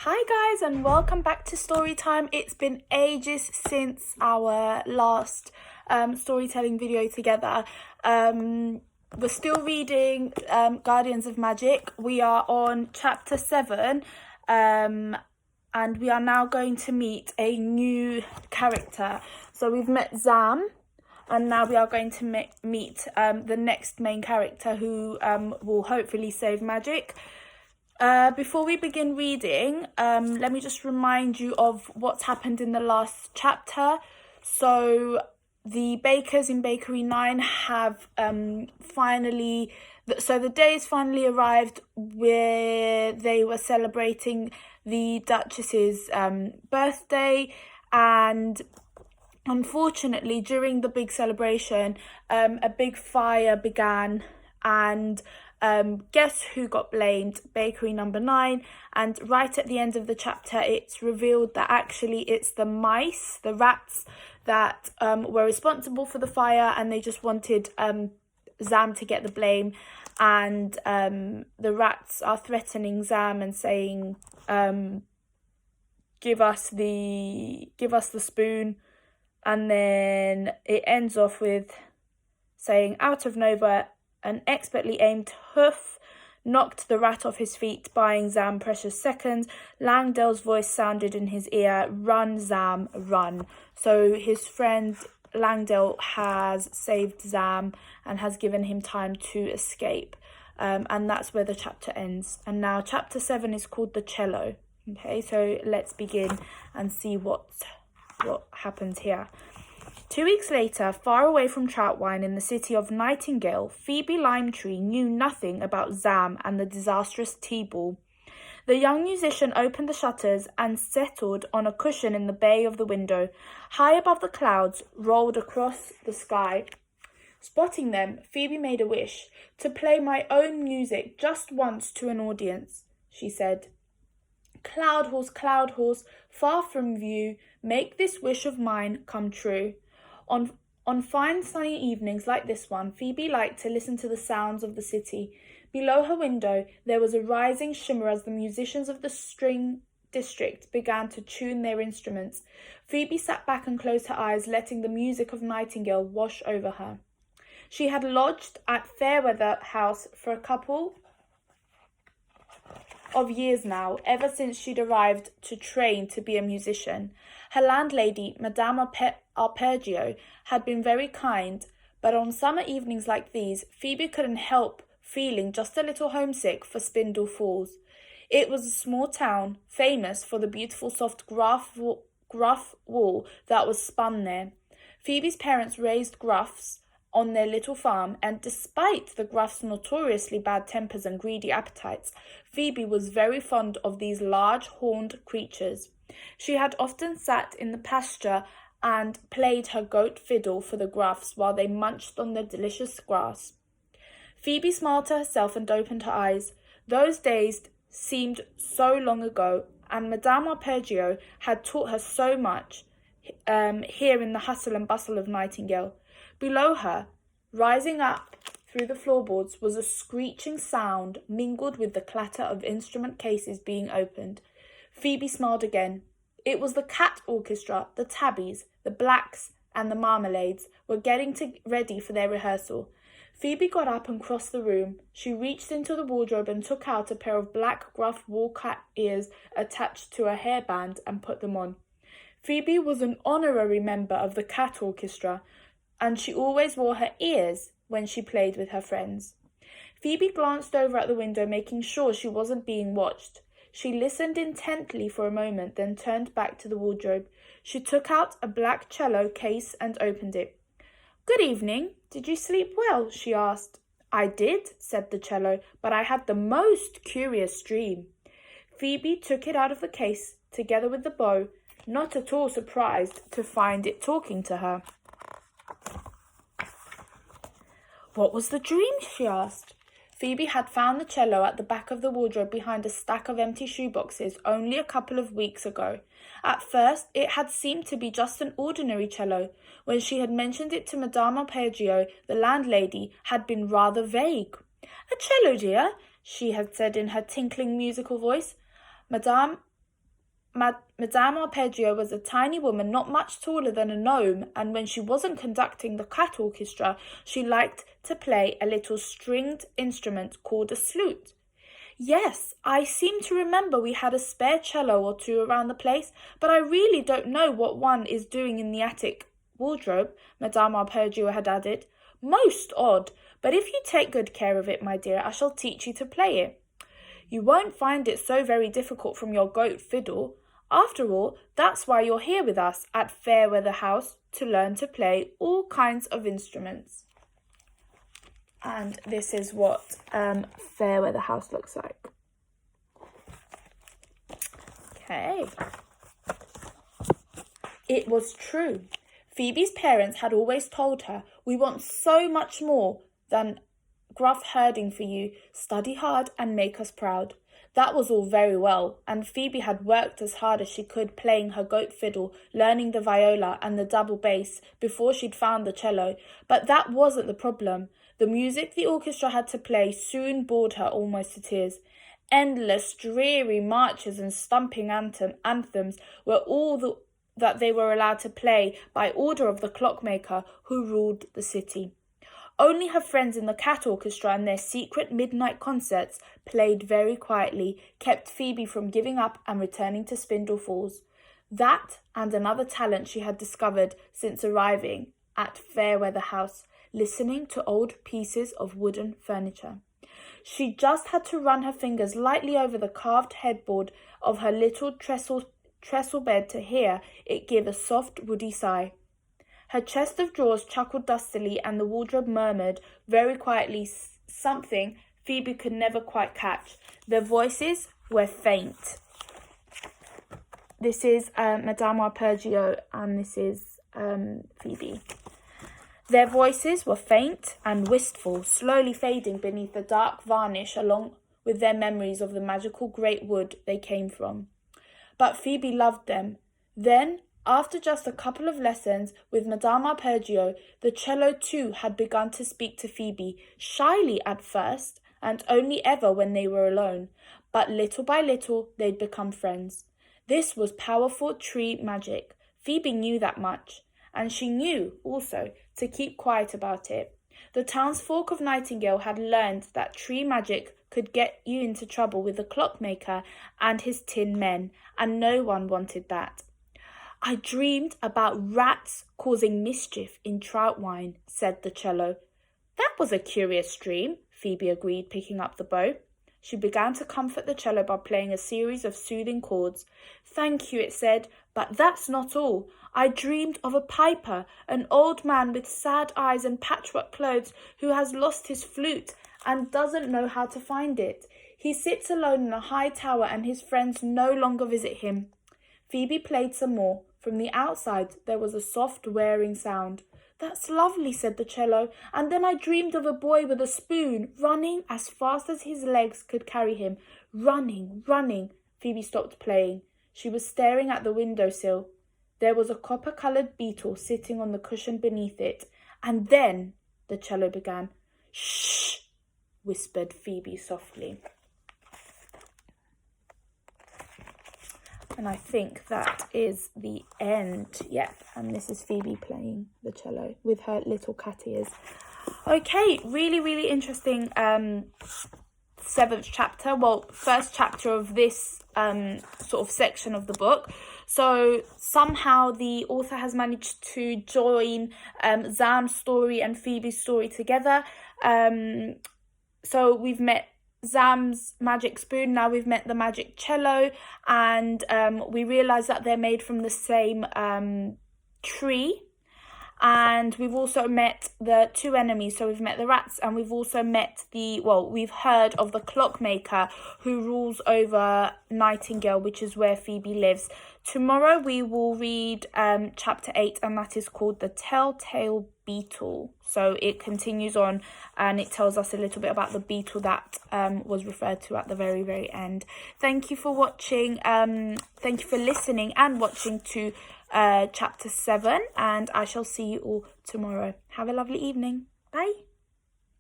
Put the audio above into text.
Hi guys, and welcome back to story time. It's been ages since our last storytelling video together. We're still reading Guardians of Magic. We are on chapter 7 and we are now going to meet a new character. So we've met Zam, and now we are going to meet the next main character who will hopefully save magic. Before we begin reading, let me just remind you of what's happened in the last chapter. So the bakers in Bakery 9 have finally... So the day has finally arrived where they were celebrating the Duchess's birthday, and unfortunately during the big celebration, a big fire began, and guess who got blamed? Bakery number 9. And right at the end of the chapter, it's revealed that actually it's the mice, the rats, that were responsible for the fire, and they just wanted Zam to get the blame. And the rats are threatening Zam and saying, give us the spoon. And then it ends off with saying, out of nowhere, an expertly aimed hoof knocked the rat off his feet, buying Zam precious seconds. Langdale's voice sounded in his ear, run, Zam, run. So his friend Langdale has saved Zam and has given him time to escape. And that's where the chapter ends. And now chapter 7 is called The Cello. Okay, so let's begin and see what happens here. 2 weeks later, far away from Troutwine in the city of Nightingale, Phoebe Limetree knew nothing about Zam and the disastrous tea-ball. The young musician opened the shutters and settled on a cushion in the bay of the window. High above the clouds rolled across the sky. Spotting them, Phoebe made a wish, to play my own music just once to an audience, she said. Cloud horse, far from view, make this wish of mine come true. On fine sunny evenings like this one, Phoebe liked to listen to the sounds of the city. Below her window, there was a rising shimmer as the musicians of the string district began to tune their instruments. Phoebe sat back and closed her eyes, letting the music of Nightingale wash over her. She had lodged at Fairweather House for a couple of years now, ever since she'd arrived to train to be a musician. Her landlady, Madame Arpeggio, had been very kind, but on summer evenings like these, Phoebe couldn't help feeling just a little homesick for Spindle Falls. It was a small town, famous for the beautiful soft gruff wool that was spun there. Phoebe's parents raised gruffs on their little farm, and despite the gruff's notoriously bad tempers and greedy appetites, Phoebe was very fond of these large horned creatures. She had often sat in the pasture and played her goat fiddle for the gruffs while they munched on the delicious grass. Phoebe smiled to herself and opened her eyes. Those days seemed so long ago, and Madame Arpeggio had taught her so much here in the hustle and bustle of Nightingale. Below her, rising up through the floorboards, was a screeching sound mingled with the clatter of instrument cases being opened. Phoebe smiled again. It was the cat orchestra. The tabbies, the blacks, and the marmalades were getting ready for their rehearsal. Phoebe got up and crossed the room. She reached into the wardrobe and took out a pair of black gruff wool cat ears attached to a hairband and put them on. Phoebe was an honorary member of the cat orchestra, and she always wore her ears when she played with her friends. Phoebe glanced over at the window, making sure she wasn't being watched. She listened intently for a moment, then turned back to the wardrobe. She took out a black cello case and opened it. "Good evening. Did you sleep well?" she asked. "I did," said the cello, "but I had the most curious dream." Phoebe took it out of the case, together with the bow, not at all surprised to find it talking to her. "What was the dream?" she asked. Phoebe had found the cello at the back of the wardrobe behind a stack of empty shoeboxes only a couple of weeks ago. At first, it had seemed to be just an ordinary cello. When she had mentioned it to Madame Arpeggio, the landlady had been rather vague. "A cello, dear," she had said in her tinkling musical voice. Madame Madame Arpeggio was a tiny woman not much taller than a gnome, and when she wasn't conducting the cat orchestra, she liked to play a little stringed instrument called a flute. Yes, I seem to remember we had a spare cello or two around the place, but I really don't know what one is doing in the attic wardrobe, Madame Arpeggio had added. Most odd, but if you take good care of it, my dear, I shall teach you to play it. You won't find it so very difficult from your goat fiddle. After all, that's why you're here with us at Fairweather House, to learn to play all kinds of instruments. And this is what Fairweather House looks like. Okay. It was true. Phoebe's parents had always told her, "We want so much more than gruff herding for you. Study hard and make us proud." That was all very well, and Phoebe had worked as hard as she could playing her goat fiddle, learning the viola and the double bass before she'd found the cello. But that wasn't the problem. The music the orchestra had to play soon bored her almost to tears. Endless, dreary marches and stumping anthems were all that they were allowed to play by order of the clockmaker who ruled the city. Only her friends in the cat orchestra and their secret midnight concerts, played very quietly, kept Phoebe from giving up and returning to Spindle Falls. That and another talent she had discovered since arriving at Fairweather House, listening to old pieces of wooden furniture. She just had to run her fingers lightly over the carved headboard of her little trestle bed to hear it give a soft woody sigh. Her chest of drawers chuckled dustily, and the wardrobe murmured very quietly something Phoebe could never quite catch. Their voices were faint. This is Madame Arpeggio, and this is Phoebe. Their voices were faint and wistful, slowly fading beneath the dark varnish along with their memories of the magical great wood they came from. But Phoebe loved them. Then, after just a couple of lessons with Madame Arpeggio, the cello too had begun to speak to Phoebe, shyly at first, and only ever when they were alone. But little by little they'd become friends. This was powerful tree magic. Phoebe knew that much, and she knew, also, to keep quiet about it. The townsfolk of Nightingale had learned that tree magic could get you into trouble with the clockmaker and his tin men, and no one wanted that. "I dreamed about rats causing mischief in trout wine," said the cello. "That was a curious dream," Phoebe agreed, picking up the bow. She began to comfort the cello by playing a series of soothing chords. "Thank you," it said, "but that's not all. I dreamed of a piper, an old man with sad eyes and patchwork clothes who has lost his flute and doesn't know how to find it. He sits alone in a high tower and his friends no longer visit him." Phoebe played some more. From the outside there was a soft whirring sound. "That's lovely," said the cello. "And then I dreamed of a boy with a spoon, running as fast as his legs could carry him. Running, running." Phoebe stopped playing. She was staring at the windowsill. There was a copper-coloured beetle sitting on the cushion beneath it. "And then," the cello began. "Shh," whispered Phoebe softly. And I think that is the end. Yep, and this is Phoebe playing the cello with her little cat ears. Okay, really, really interesting 7th chapter. Well, first chapter of this sort of section of the book. So somehow the author has managed to join Zam's story and Phoebe's story together. So we've met Zam's magic spoon, now we've met the magic cello, and we realise that they're made from the same tree. And we've also met the two enemies, so we've met the rats, and we've also met we've heard of the clockmaker who rules over Nightingale, which is where Phoebe lives. Tomorrow we will read chapter 8, and that is called The Telltale Beetle. So it continues on, and it tells us a little bit about the beetle that was referred to at the very, very end. Thank you for watching. Thank you for listening and watching to chapter 7, and I shall see you all tomorrow. Have a lovely evening. Bye.